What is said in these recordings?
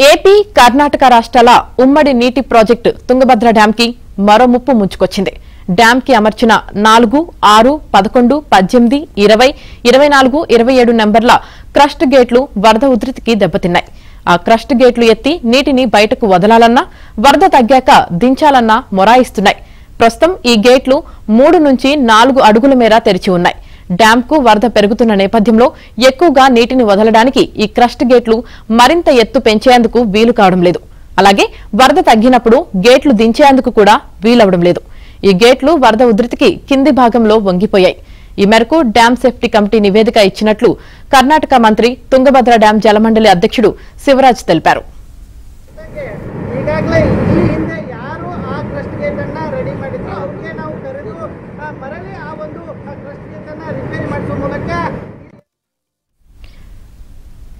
AP Karnataka రాష్ట్రాల ఉమ్మడి నీటి ప్రాజెక్టు తుంగభద్ర డ్యాం కి మరో ముప్పు ముంచుకొచ్చింది. డ్యాం కి అమర్చిన 4, 6, 11, 18, 20, 24, 27 నంబర్ల క్రస్ట్ గేట్లు వరద ఉధృతికి దెబ్బతిన్నాయి. ఆ క్రస్ట్ గేట్లు ఎత్తి నీటిని బయటకు వదలాలన్నా, వరద తగ్గాక దించాలన్నా మొరాయిస్తున్నాయి. ప్రస్తుతం ఈ గేట్లు 3 నుంచి 4 అడుగుల మేర తెరిచి ఉన్నాయి. డ్యాంకు వరద పెరుగుతున్న నేపథ్యంలో ఎక్కువగా నీటిని వదలడానికి ఈ క్రస్ట్ గేట్లు మరింత ఎత్తు పెంచేందుకు వీలు కావడం లేదు. అలాగే వరద తగ్గినప్పుడు గేట్లు దించేందుకు కూడా వీలవడం లేదు. ఈ గేట్లు వరద ఉధృతికి కింది భాగంలో వంగిపోయాయి. ఈ మేరకు డ్యాం సేఫ్టీ కమిటీ నివేదిక ఇచ్చినట్లు కర్ణాటక మంత్రి తుంగభద్ర డ్యాం జలమండలి అధ్యక్షుడు శివరాజ్ తెలిపారు.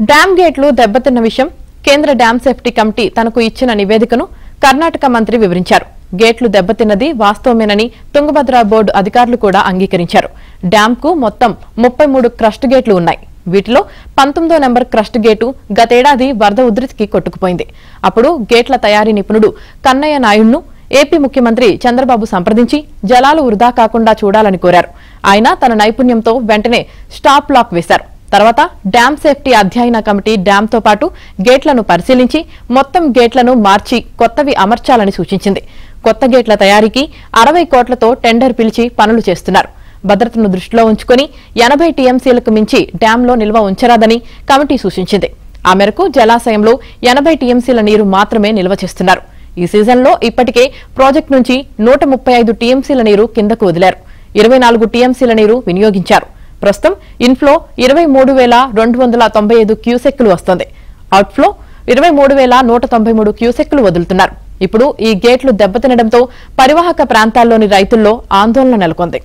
డ్యాం గేట్లు దెబ్బతిన్న విషయం కేంద్ర డ్యాం సేఫ్టీ కమిటీ తనకు ఇచ్చిన నివేదికను కర్ణాటక మంత్రి వివరించారు. గేట్లు దెబ్బతిన్నది వాస్తవమేనని తుంగభద్ర బోర్డు అధికారులు కూడా అంగీకరించారు. డ్యాంకు మొత్తం 33 క్రస్ట్ గేట్లు ఉన్నాయి. వీటిలో 19వ నెంబర్ క్రస్ట్ గేటు గతేడాది వరద ఉధృతికి కొట్టుకుపోయింది. అప్పుడు గేట్ల తయారీ నిపుణుడు కన్నయ్య నాయుడును ఏపీ ముఖ్యమంత్రి చంద్రబాబు సంప్రదించి జలాలు వృధా కాకుండా చూడాలని కోరారు. ఆయన తన నైపుణ్యంతో వెంటనే స్టాప్ లాక్ వేశారు. తర్వాత డ్యాం సేఫ్టీ అధ్యయన కమిటీ డ్యాంతో పాటు గేట్లను పరిశీలించి మొత్తం గేట్లను మార్చి కొత్తవి అమర్చాలని సూచించింది. కొత్త గేట్ల తయారీకి 60 కోట్లతో టెండర్ పిలిచి పనులు చేస్తున్నారు. భద్రతను దృష్టిలో ఉంచుకుని 80 టీఎంసీలకు మించి డ్యాంలో నిల్వ ఉంచరాదని కమిటీ సూచించింది. ఆ మేరకు జలాశయంలో 80 టీఎంసీల నీరు మాత్రమే నిల్వ చేస్తున్నారు. ఈ సీజన్లో ఇప్పటికే ప్రాజెక్టు నుంచి 135 టీఎంసీల నీరు కిందకు వదిలారు. 24 టీఎంసీల నీరు వినియోగించారు. ప్రస్తుతం ఇన్ఫ్లో 23,295 క్యూసెక్కులు వస్తోంది. అవుట్ఫ్లో 23,193 క్యూసెక్కులు వదులుతున్నారు. ఇప్పుడు ఈ గేట్లు దెబ్బతినడంతో పరివాహక ప్రాంతాల్లోని రైతుల్లో ఆందోళన నెలకొంది.